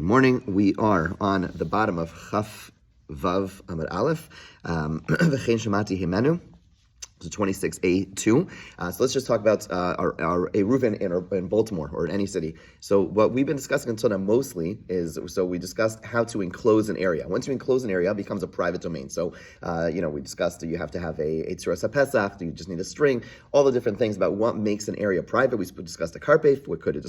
morning. We are on the bottom of Chaf Vav Amud Aleph, V'chein Shemati Himenu, so 26a2. So let's just talk about our Eruvin in Baltimore or in any city. So what we've been discussing until now mostly is, so we discussed how to enclose an area. Once you enclose an area, it becomes a private domain. So, we discussed that you have to have a Tzuras HaPesach, you just need a string, all the different things about what makes an area private. We discussed a karpef, what could it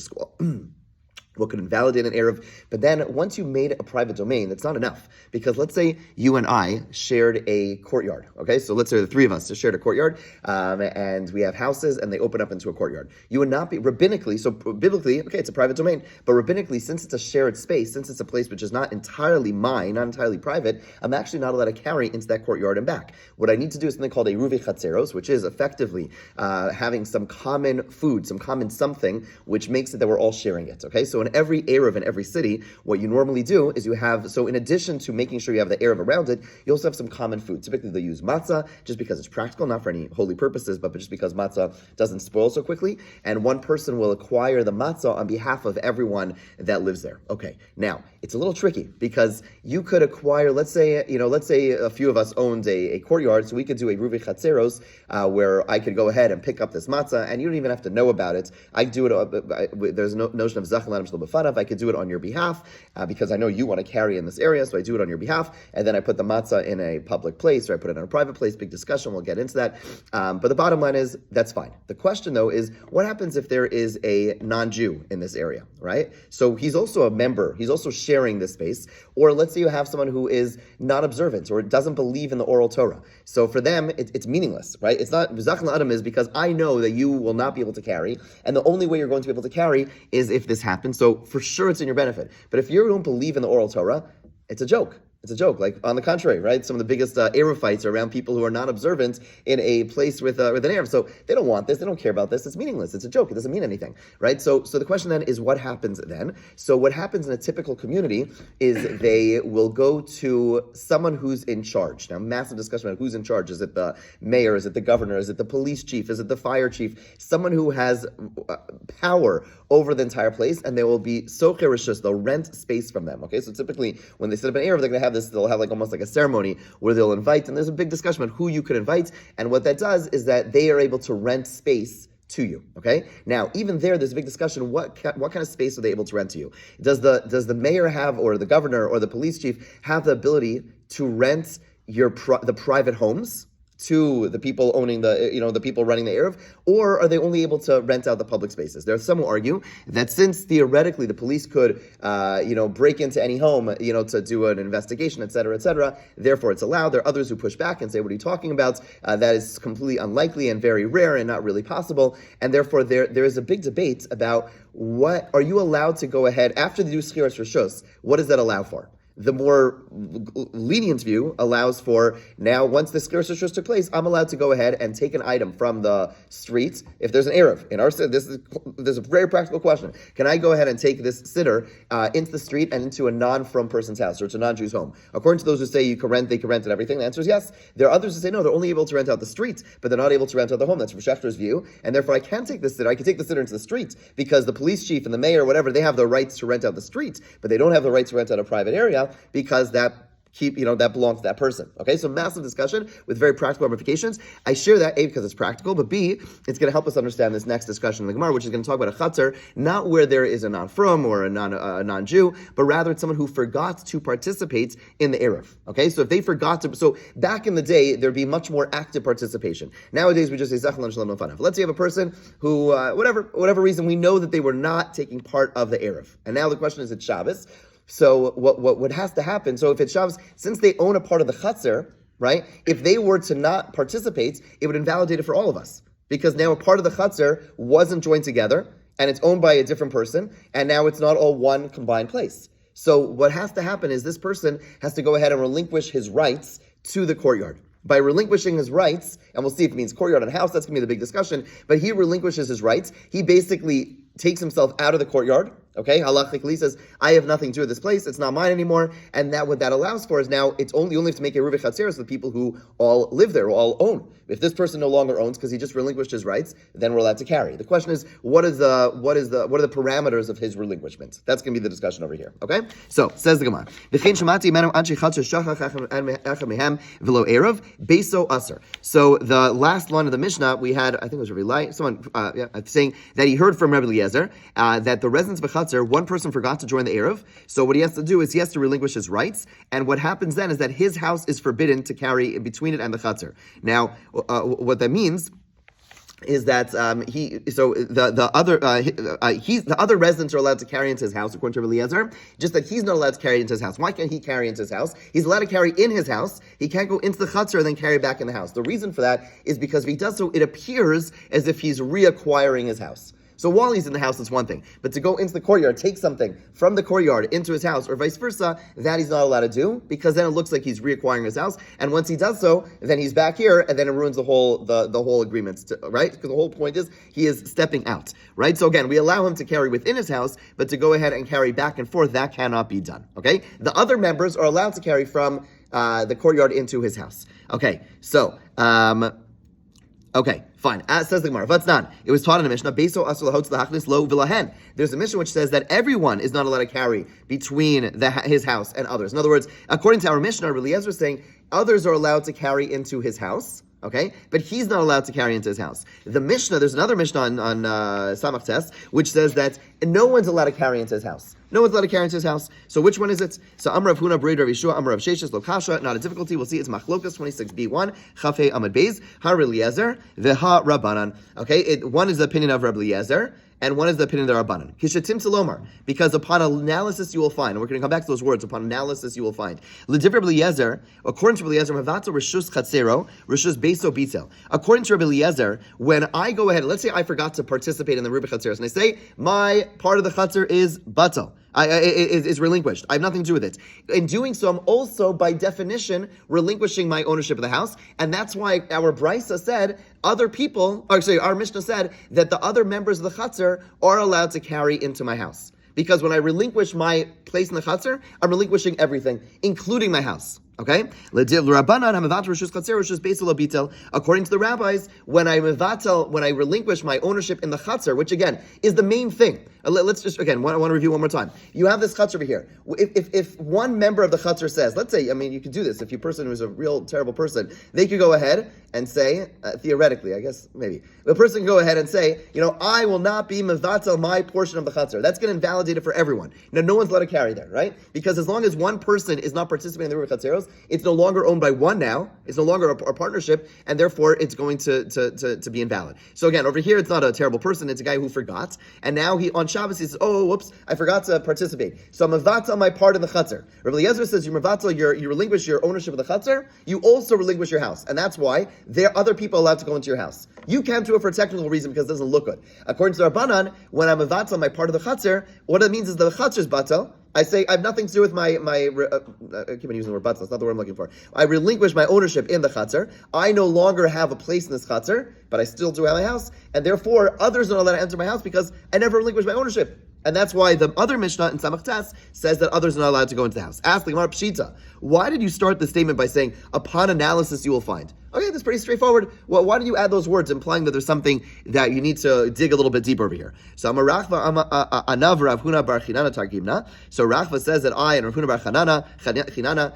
what could invalidate an Eruv. But then once you made a private domain, that's not enough. Because let's say you and I shared a courtyard, okay? So let's say the three of us just shared a courtyard, and we have houses and they open up into a courtyard. You would not be, rabbinically, so biblically, okay, it's a private domain, but rabbinically, since it's a shared space, since it's a place which is not entirely mine, not entirely private, I'm actually not allowed to carry into that courtyard and back. What I need to do is something called Eruvin chatzeros, which is effectively having some common food, some common something, which makes it that we're all sharing it, okay? So in every Eruv in every city, what you normally do is you have, so in addition to making sure you have the Eruv around it, you also have some common food. Typically they use matzah, just because it's practical, not for any holy purposes, but just because matzah doesn't spoil so quickly, and one person will acquire the matzah on behalf of everyone that lives there. Okay, now, it's a little tricky, because you could acquire, let's say a few of us owned a courtyard, so we could do a Eruvin chatzeros, where I could go ahead and pick up this matzah, and you don't even have to know about it. I do it, there's no notion of zachan l'adam shelo b'fanav. I could do it on your behalf, because I know you want to carry in this area, so I do it on your behalf, and then I put the matzah in a public place, or I put it in a private place. Big discussion, we'll get into that. But the bottom line is, that's fine. The question, though, is what happens if there is a non-Jew in this area, right? So he's also a member, he's also sharing this space, or let's say you have someone who is not observant, or doesn't believe in the oral Torah. So for them, it's meaningless, right? It's not, zachan l'adam is because I know that you will not be able to carry, and the only way you're going to be able to carry is if this happens. So for sure it's in your benefit. But if you don't believe in the oral Torah, it's a joke. It's a joke. Like, on the contrary, right? Some of the biggest Eruv fights are around people who are not observant in a place with an Eruv. So they don't want this. They don't care about this. It's meaningless. It's a joke. It doesn't mean anything, right? So the question then is, what happens then? So what happens in a typical community is they will go to someone who's in charge. Now, massive discussion about who's in charge. Is it the mayor? Is it the governor? Is it the police chief? Is it the fire chief? Someone who has power over the entire place, and they will be socher rishus. They'll rent space from them. Okay, so typically when they set up an Eruv, they're going to have this. They'll have like almost like a ceremony where they'll invite, and there's a big discussion about who you could invite. And what that does is that they are able to rent space to you. Okay. Now, even there's a big discussion. What kind of space are they able to rent to you? Does the mayor have, or the governor, or the police chief have the ability to rent the private homes to the people owning the people running the Eruv, or are they only able to rent out the public spaces? There are some who argue that since theoretically the police could, break into any home, to do an investigation, et cetera, therefore it's allowed. There are others who push back and say, what are you talking about? That is completely unlikely and very rare and not really possible. And therefore there is a big debate about what, are you allowed to go ahead, after they do schiras rishus, what does that allow for? The more lenient view allows for, now once the schiras rishus took place, I'm allowed to go ahead and take an item from the street. If there's an Eruv in our city, there's a very practical question. Can I go ahead and take this sitter into the street and into a non-from person's house, or to a non-Jew's home? According to those who say they can rent and everything, the answer is yes. There are others who say no, they're only able to rent out the street, but they're not able to rent out the home. That's from Schefter's view, and therefore I can take this sitter. I can take the sitter into the street, because the police chief and the mayor, whatever, they have the rights to rent out the street, but they don't have the right to rent out a private area, because that belongs to that person. Okay, so massive discussion with very practical ramifications. I share that, A, because it's practical, but B, it's going to help us understand this next discussion in the Gemara, which is going to talk about a chatzar, not where there is a non-from or a non-Jew, but rather it's someone who forgot to participate in the Eruv. Okay, so if they forgot to, so back in the day, there'd be much more active participation. Nowadays, we just say zachan l'adam shelo b'fanav. Let's say you have a person who, whatever reason, we know that they were not taking part of the Eruv. And now the question is, it's Shabbos. So what has to happen, so if it's Shabbos, since they own a part of the chatzar, right, if they were to not participate, it would invalidate it for all of us. Because now a part of the chatzar wasn't joined together, and it's owned by a different person, and now it's not all one combined place. So what has to happen is this person has to go ahead and relinquish his rights to the courtyard. By relinquishing his rights, and we'll see if it means courtyard and house, that's going to be the big discussion, but he relinquishes his rights. He basically takes himself out of the courtyard, Okay, halachically says, I have nothing to do with this place, it's not mine anymore, and that what that allows for is now, it's only have to make a Eruvin Chatzeros with people who all live there, or all own. If this person no longer owns because he just relinquished his rights, then we're allowed to carry. The question is, what are the parameters of his relinquishment? That's going to be the discussion over here. Okay, so says the Gemara. So the last line of the Mishnah we had, I think it was Rabbi Lai, someone saying that he heard from Rabbi Eliezer that the residents of a Chatzar, one person forgot to join the Eruv, so what he has to do is he has to relinquish his rights, and what happens then is that his house is forbidden to carry in between it and the Chatzar. Now, what that means is that the other residents are allowed to carry into his house according to Eliezer, just that he's not allowed to carry into his house. Why can't he carry into his house? He's allowed to carry in his house. He can't go into the chutzner and then carry back in the house. The reason for that is because if he does so, it appears as if he's reacquiring his house. So while he's in the house, it's one thing. But to go into the courtyard, take something from the courtyard into his house, or vice versa, that he's not allowed to do, because then it looks like he's reacquiring his house. And once he does so, then he's back here, and then it ruins the whole agreement, right? Because the whole point is he is stepping out, right? So again, we allow him to carry within his house, but to go ahead and carry back and forth, that cannot be done, okay? The other members are allowed to carry from the courtyard into his house. Okay, so... Okay, fine. As says the Gemara, Vatznan. It was taught in the Mishnah. Beso asul hotz lahachnis lo v'lahen. There's a Mishnah which says that everyone is not allowed to carry between his house and others. In other words, according to our Mishnah, Eliezer is saying others are allowed to carry into his house. Okay, but he's not allowed to carry into his house. The Mishnah, there's another Mishnah on Samach Tes, which says that no one's allowed to carry into his house. No one's allowed to carry into his house. So which one is it? So Amr of Huna, Braid, Rav Yeshua, Amr of Sheshes, Lokasha, not a difficulty. We'll see it's Machlokas 26b1, Chafei Amud Beis, Har Eliezer, Veha Rabbanan. Okay, one is the opinion of Rabbi Eliezer, and one is the opinion of the Rabbanan. Kishatim Salomar, because upon analysis you will find, and we're going to come back to those words, upon analysis you will find. L'divrei Rabbi Eliezer, according to Rabbi Eliezer, Mavato Rishus Chatzero, Rishus Beso Bitel. According to Rabbi Eliezer, when I go ahead, let's say I forgot to participate in the Rubik Chatzeros, and I say, my part of the Chatzer is Batal. Is relinquished. I have nothing to do with it. In doing so, I'm also, by definition, relinquishing my ownership of the house, and that's why our Brisa said, our Mishnah said that the other members of the Chatzar are allowed to carry into my house. Because when I relinquish my place in the Chatzar, I'm relinquishing everything, including my house. Okay? According to the rabbis, when I relinquish my ownership in the chatzar, which again is the main thing. Let's just again. I want to review one more time. You have this chatzar over here. If one member of the chatzar says, let's say, you could do this. If your person who's a real terrible person, they could go ahead and say, theoretically, I guess maybe the person can go ahead and say, I will not be mevatel my portion of the chatzar. That's going to invalidate it for everyone. Now, no one's allowed to carry there, right? Because as long as one person is not participating in the Rubik Chatzeros, it's no longer owned by one now. It's no longer a partnership, and therefore it's going to be invalid. So again, over here, it's not a terrible person. It's a guy who forgot, and now on Shabbos he says, "Oh, whoops, I forgot to participate. So I'm mevatel my part in the chutzner." Rabbi Eliezer says, "You mevatel, you relinquish your ownership of the chutzner. You also relinquish your house, and that's why there are other people allowed to go into your house. You can't do it for a technical reason because it doesn't look good. According to the Rabbanan, when I'm mevatel my part of the chutzner, what it means is the chutzner is batel." I say I have nothing to do with my I keep on using the word batzah. That's not the word I'm looking for. I relinquish my ownership in the chatzar. I no longer have a place in this chatzar, but I still do have my house, and therefore others are not allowed to enter my house because I never relinquished my ownership. And that's why the other Mishnah in Samach Tes says that others are not allowed to go into the house. Ask the Gemara Pshita, why did you start the statement by saying, upon analysis you will find? Okay, that's pretty straightforward. Well, why do you add those words, implying that there's something that you need to dig a little bit deeper over here? So Anav Rav Huna bar Chinana Targimna. So Rachva says that I and Rav Huna bar Chinana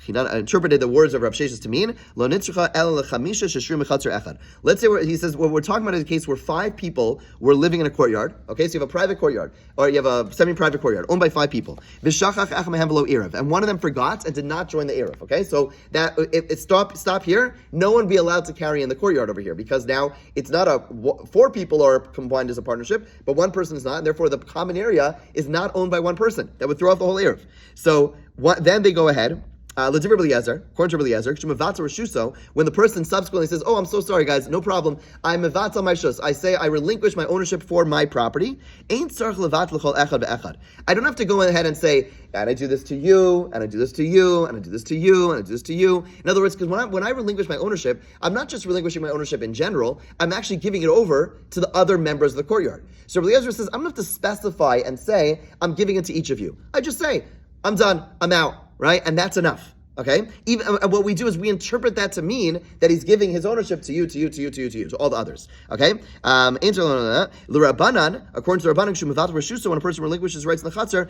interpreted the words of Rav Sheshes to mean Lo nitzrucha el lechamisha sheshrim mechatzer echad. Let's say he says what we're talking about is a case where 5 people were living in a courtyard. Okay, so you have a private courtyard or you have a semi-private courtyard owned by 5 people. V'shachach echad mehem v'lo irav, and one of them forgot and did not join the irav. Okay, so that it stop here. No one be allowed to carry in the courtyard over here because now it's not 4 people are combined as a partnership, but one person is not, and therefore the common area is not owned by one person. That would throw off the whole irav. So then they go ahead. According to Rabbi Eliezer, when the person subsequently says, "Oh, I'm so sorry, guys, no problem. I'm mevatel my shus." I say I relinquish my ownership for my property. I don't have to go ahead and say, "And I do this to you, and I do this to you, and I do this to you, and I do this to you." In other words, because when I relinquish my ownership, I'm not just relinquishing my ownership in general. I'm actually giving it over to the other members of the courtyard. So Rabbi Eliezer says, I don't have to specify and say I'm giving it to each of you. I just say, I'm done, I'm out, right? And that's enough. Okay? Even what we do is we interpret that to mean that he's giving his ownership to you, to all the others. Okay? L'Rabbanan, according to Rabbanan, when a person relinquishes rights in the chatzar,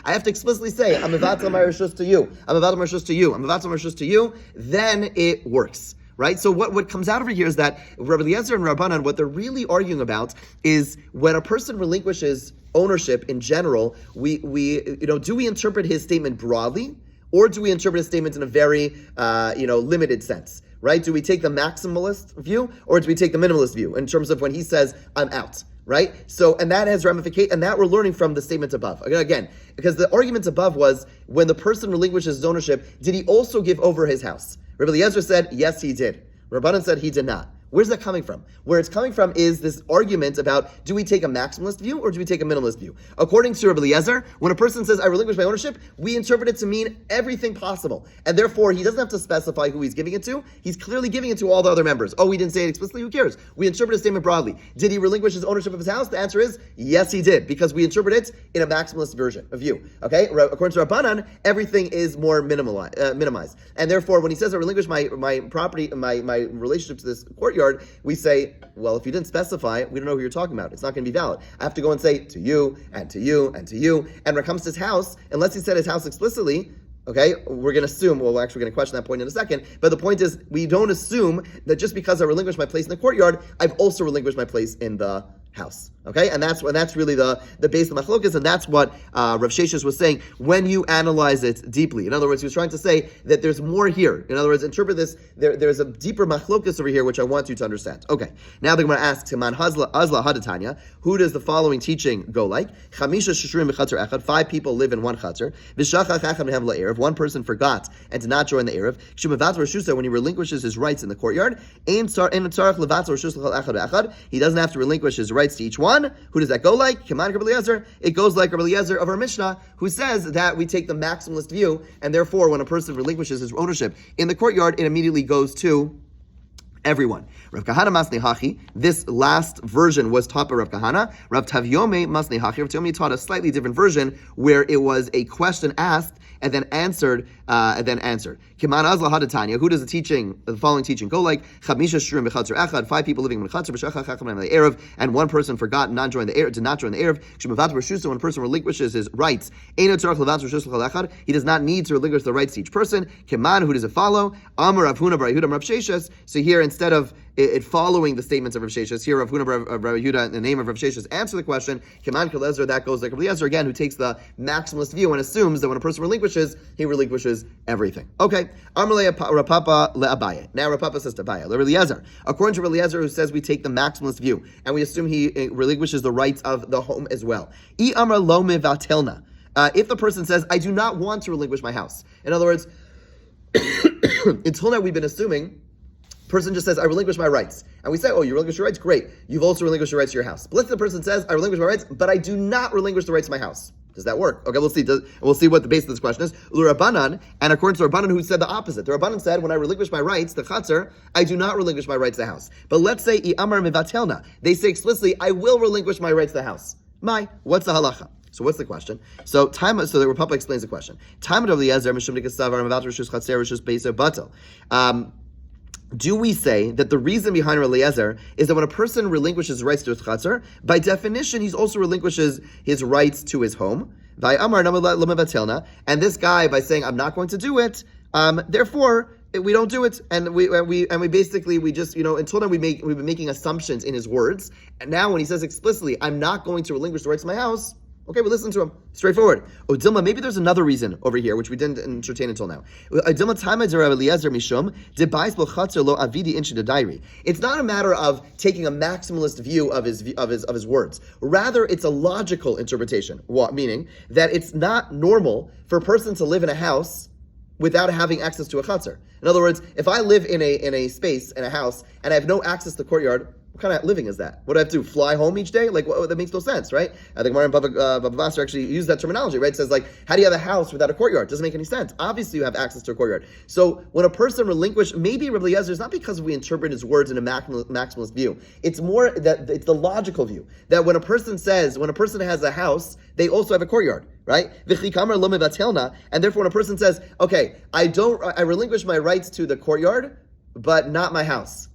I have to explicitly say, I'm mevatel my reshus to you, I'm mevatel my reshus to you, I'm mevatel my reshus to you, then it works. Right? So what comes out over here is that Rabbi Eliezer and Rabbanan, what they're really arguing about is when a person relinquishes ownership in general, do we interpret his statement broadly, or do we interpret his statement in a very limited sense? Right? Do we take the maximalist view, or do we take the minimalist view in terms of when he says, I'm out? Right? So, and that has ramifications, and that we're learning from the statements above. Again, because the argument above was, when the person relinquishes his ownership, did he also give over his house? Rabbi Eliezer said, yes, he did. Rabbanan said he did not. Where's that coming from? Where it's coming from is this argument about, do we take a maximalist view or do we take a minimalist view? According to Rabbi Eliezer, when a person says, I relinquish my ownership, we interpret it to mean everything possible. And therefore, he doesn't have to specify who he's giving it to. He's clearly giving it to all the other members. Oh, we didn't say it explicitly, who cares? We interpret his statement broadly. Did he relinquish his ownership of his house? The answer is, yes, he did, because we interpret it in a maximalist version, a view. Okay? According to Rabbanan, everything is more minimized. And therefore, when he says, I relinquish my property, my relationship to this courtyard, we say, well, if you didn't specify, we don't know who you're talking about. It's not going to be valid. I have to go and say to you, and to you, and to you. And when it comes to his house, unless he said his house explicitly, okay, we're going to assume, well, we're actually going to question that point in a second, but the point is, we don't assume that just because I relinquished my place in the courtyard, I've also relinquished my place in the house. Okay, and that's really the base of the machlokas, and that's what Rav Sheshes was saying when you analyze it deeply. In other words, he was trying to say that there's more here. In other words, interpret this. There's a deeper machlokas over here, which I want you to understand. Okay, now the Gemara asks, "Man Azla Hadatanya, who does the following teaching go like? Chamisha shishrim b'chatzar echad. 5 people live in one chatzar. V'shachach echad mehem la'erev. One person forgot and did not join the erev. K'shumavat reshusah, when he relinquishes his rights in the courtyard, ein tzarach levat reshus l'chol echad echad. He doesn't have to relinquish his rights to each one. Who does that go like? Command Rabbi Eliezer. It goes like Rabbi Eliezer of our Mishnah, who says that we take the maximalist view, and therefore, when a person relinquishes his ownership in the courtyard, it immediately goes to everyone. Rav Kahana Masnei Hachi. This last version was taught by Rav Kahana. Rav Yomi Masnei Hachi. Rav Yomi taught a slightly different version where it was a question asked and then answered. Kiman Azla Hadatanya. Who does the following teaching go like? Chamisha Shrim b'chatzar echad. 5 people living in a chatzar b'shachach chacham the erev, and one person forgot and not join the erev, did not join the erev. Shemavat reshusah. When a person relinquishes his rights, eino tzarach levat reshus l'chol echad. He does not need to relinquish the rights to each person. Kiman. Who does it follow? Amar Rav Huna bar Yehuda Rav Sheshes. So here, instead of it following the statements of Rav Sheshes, here Rav Huna bar Yehuda in the name of Rav Sheshes answer the question. Kiman Kalezer. That goes like Rav Eliezer again, who takes the maximalist view and assumes that when a person relinquishes, he relinquishes everything. Okay. Amalei Rapapa le'Abaye. Now Rapapa says to Abaye, Rav Eliezer. According to Rav Eliezer, who says we take the maximalist view and we assume he relinquishes the rights of the home as well. I amar lo mevatelna. If the person says, I do not want to relinquish my house. In other words, until now we've been assuming person just says, I relinquish my rights. And we say, oh, you relinquish your rights? Great. You've also relinquished your rights to your house. But let's say the person says, I relinquish my rights, but I do not relinquish the rights to my house. Does that work? Okay, we'll see. We'll see what the base of this question is. Rabbanan, and according to Rabbanan, who said the opposite. The Rabbanan said, when I relinquish my rights, the chatzar, I do not relinquish my rights to the house. But let's say, I amar mevatelna. They say explicitly, I will relinquish my rights to the house. What's the halacha? So what's the question? So the Rapapa explains the question. Do we say that the reason behind Eliezer is that when a person relinquishes his rights to his chatzar, by definition, he also relinquishes his rights to his home? And this guy, by saying, I'm not going to do it, therefore, we don't do it, and we basically just until then we've been making assumptions in his words, and now when he says explicitly, I'm not going to relinquish the rights to my house, Okay, we listen to him. Straightforward. Oh, Dilma, maybe there's another reason over here, which we didn't entertain until now. It's not a matter of taking a maximalist view of his words. Rather, it's a logical interpretation. What? Meaning that it's not normal for a person to live in a house without having access to a chutzner. In other words, if I live in a space, in a house, and I have no access to the courtyard, what kind of living is that? What do I have to do? Fly home each day? Like, that makes no sense, right? I think Mariam Baba Basra actually used that terminology, right? It says, like, how do you have a house without a courtyard? It doesn't make any sense. Obviously, you have access to a courtyard. So when a person relinquishes, maybe Rabbi Eliezer, it's not because we interpret his words in a maximalist view. It's more that it's the logical view. That when a person has a house, they also have a courtyard, right? And therefore, when a person says, okay, I relinquish my rights to the courtyard, but not my house.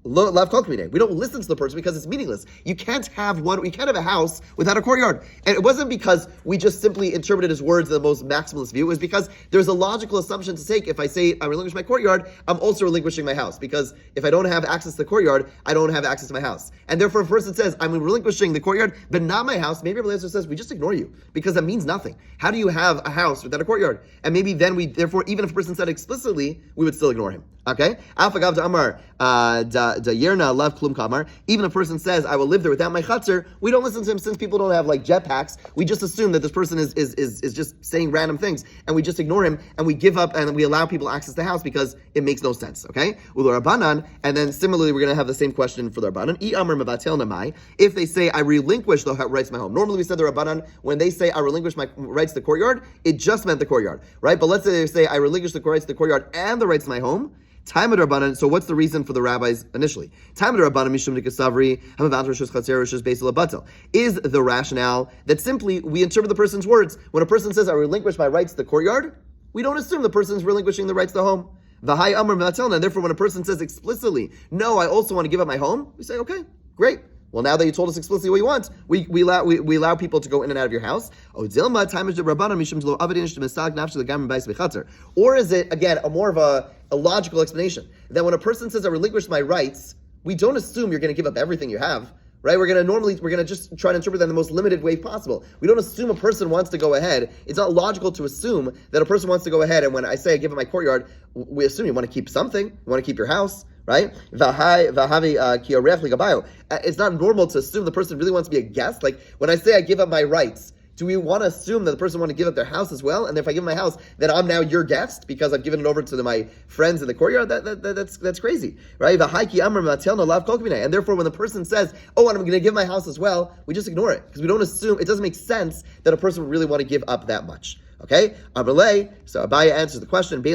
We don't listen to the person because it's meaningless. You can't have a house without a courtyard. And it wasn't because we just simply interpreted his words in the most maximalist view. It was because there's a logical assumption to take. If I say I relinquish my courtyard, I'm also relinquishing my house. Because if I don't have access to the courtyard, I don't have access to my house. And therefore, if a person says, I'm relinquishing the courtyard, but not my house, maybe Rabbi Eliezer says, we just ignore you. Because that means nothing. How do you have a house without a courtyard? And maybe then therefore, even if a person said explicitly, we would still ignore him. Okay? Even a person says, I will live there without my chutzner, we don't listen to him since people don't have like jetpacks. We just assume that this person is just saying random things, and we just ignore him, and we give up, and we allow people access to the house because it makes no sense. Okay? And then similarly, we're going to have the same question for the Rabbanan. If they say, I relinquish the rights to my home. Normally we said the Rabbanan, when they say, I relinquish my rights to the courtyard, it just meant the courtyard, right? But let's say they say, I relinquish the rights to the courtyard and the rights to my home. Time of Rabbanan. So what's the reason for the rabbis initially? Time of Rabbanan mishum nikasavri hamavat rishus chatzer rishus beis labatel is the rationale that simply we interpret the person's words. When a person says, "I relinquish my rights to the courtyard," we don't assume the person is relinquishing the rights to the home. V'hai amar v'atelna. Therefore, when a person says explicitly, "No, I also want to give up my home," we say, "Okay, great." Well, now that you told us explicitly what you want, we allow people to go in and out of your house. Or is it, again, more of a logical explanation? That when a person says, I relinquish my rights, we don't assume you're going to give up everything you have, right? We're going to just try to interpret that in the most limited way possible. We don't assume a person wants to go ahead. It's not logical to assume that a person wants to go ahead, and when I say I give up my courtyard, we assume you want to keep something, you want to keep your house, right? It's not normal to assume the person really wants to be a guest. Like when I say I give up my rights, do we want to assume that the person want to give up their house as well? And if I give my house, that I'm now your guest because I've given it over to my friends in the courtyard? That's crazy, right? And therefore, when the person says, "Oh, and I'm going to give my house as well," we just ignore it because we don't assume. It doesn't make sense that a person would really want to give up that much. Okay, so Abaya answers the question. We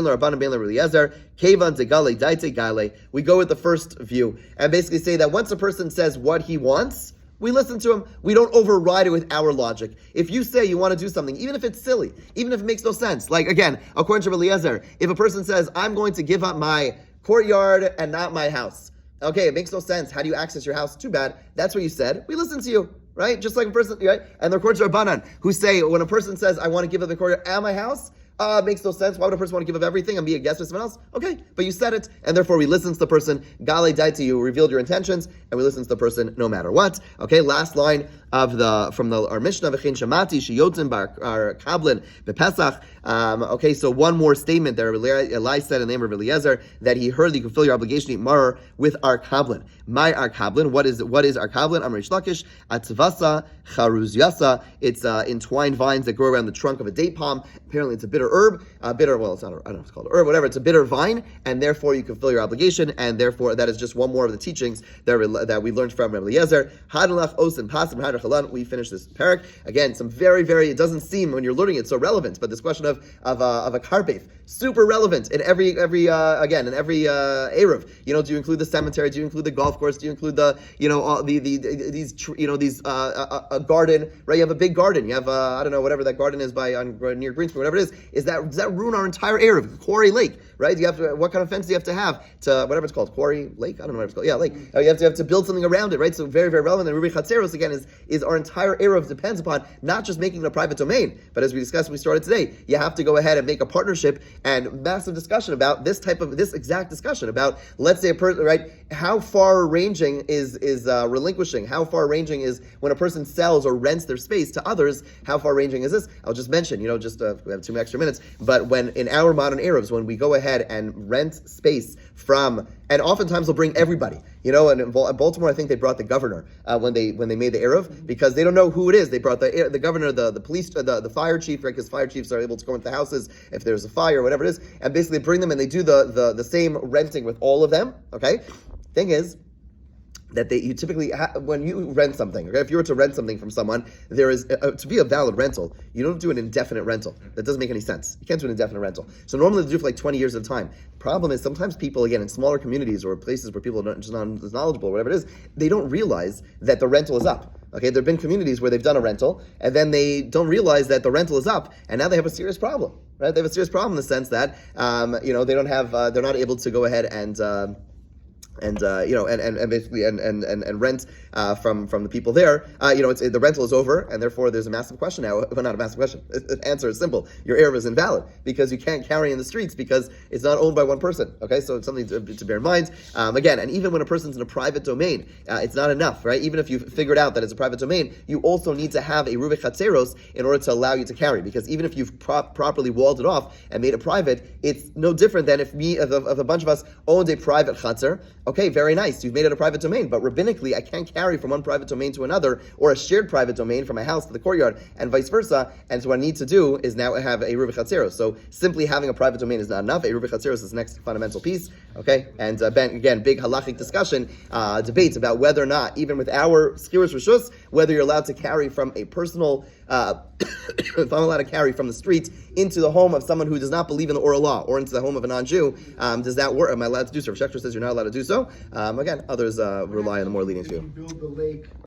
go with the first view and basically say that once a person says what he wants, we listen to him. We don't override it with our logic. If you say you want to do something, even if it's silly, even if it makes no sense, like again, according to Rabbi Eliezer, if a person says, I'm going to give up my courtyard and not my house, okay, it makes no sense. How do you access your house? Too bad. That's what you said. We listen to you, right? Just like a person, right? And the according to Rabbanan, who say, when a person says, I want to give up the courtyard and my house, it makes no sense. Why would a person want to give up everything and be a guest with someone else? Okay, but you said it, and therefore we listen to the person. Gale daita, you revealed your intentions, and we listen to the person no matter what. Okay, last line of our Mishnah, V'chein shamati sheyotim bar kablin bepesach. Okay, so one more statement there. Eli said in the name of Eliezer that he heard that you can fill your obligation to eat maror with our kablin. My our kablin. What is our kablin? Amar Rish Lakish atzvasa charuz yasa. It's entwined vines that grow around the trunk of a date palm. Apparently, it's a bitter herb. Well, it's not. I don't know if it's called a herb. Whatever. It's a bitter vine, and therefore you can fill your obligation. And therefore, that is just one more of the teachings that we learned from Eliezer. Hadalach osin pasim hadar chalan. We finish this parak again. Some very, very. It doesn't seem when you're learning it so relevant, but this question of a karbev, super relevant in every Eruv. Do you include the cemetery? Do you include the golf course? Do you include the a garden? Right? You have a big garden. You have I don't know, whatever that garden is near Greensboro, whatever it is. Does that ruin our entire Eruv? Quarry Lake, right? What kind of fence do you have to have to whatever it's called? Quarry Lake? I don't know what it's called. Yeah, lake. You have to build something around it, right? So very, very relevant. And Rubi Chatzeros again is our entire Eruv depends upon not just making it a private domain, but as we discussed when we started today, you have to go ahead and make a partnership and massive discussion about this exact discussion about, let's say a person, right, how far ranging is relinquishing, how far ranging is when a person sells or rents their space to others, how far ranging is this? I'll just mention, we have 2 extra minutes, but when in our modern Arabs, when we go ahead and rent space from, and oftentimes they'll bring everybody, and in Baltimore, I think they brought the governor when they made the Eruv, because they don't know who it is. They brought the governor, the police, the fire chief, right? Because fire chiefs are able to go into the houses if there's a fire or whatever it is, and basically bring them and they do the same renting with all of them. Okay, thing is that you typically, when you rent something, okay, if you were to rent something from someone, there is, to be a valid rental, you don't do an indefinite rental. That doesn't make any sense. You can't do an indefinite rental. So normally they do for like 20 years at a time. Problem is, sometimes people, again, in smaller communities or places where people are not just not as knowledgeable, whatever it is, they don't realize that the rental is up. Okay, there have been communities where they've done a rental, and then they don't realize that the rental is up, and now they have a serious problem, right? They have a serious problem in the sense that, they don't have, they're not able to go ahead and basically rent from the people there. The rental is over, and therefore there's a massive question now. Well, not a massive question. The answer is simple: your Eruv is invalid because you can't carry in the streets because it's not owned by one person. Okay, so it's something to bear in mind. Again, and even when a person's in a private domain, it's not enough, right? Even if you've figured out that it's a private domain, you also need to have a Eruvin Chatzeros in order to allow you to carry. Because even if you've properly walled it off and made it private, it's no different than if a bunch of us owned a private Chatzer. Okay, very nice. You've made it a private domain, but rabbinically, I can't carry from one private domain to another, or a shared private domain from my house to the courtyard, and vice versa. And so what I need to do is now have a Eruvin Chatzeros. So simply having a private domain is not enough. A Eruvin Chatzeros is the next fundamental piece. Okay, and again, big halachic discussion, debates about whether or not, even with our skiros rishus, whether you're allowed to carry from a personal, if I'm allowed to carry from the street into the home of someone who does not believe in the oral law, or into the home of a non-Jew, does that work? Am I allowed to do so? If Shechter says you're not allowed to do so, again, others rely on the more lenient view.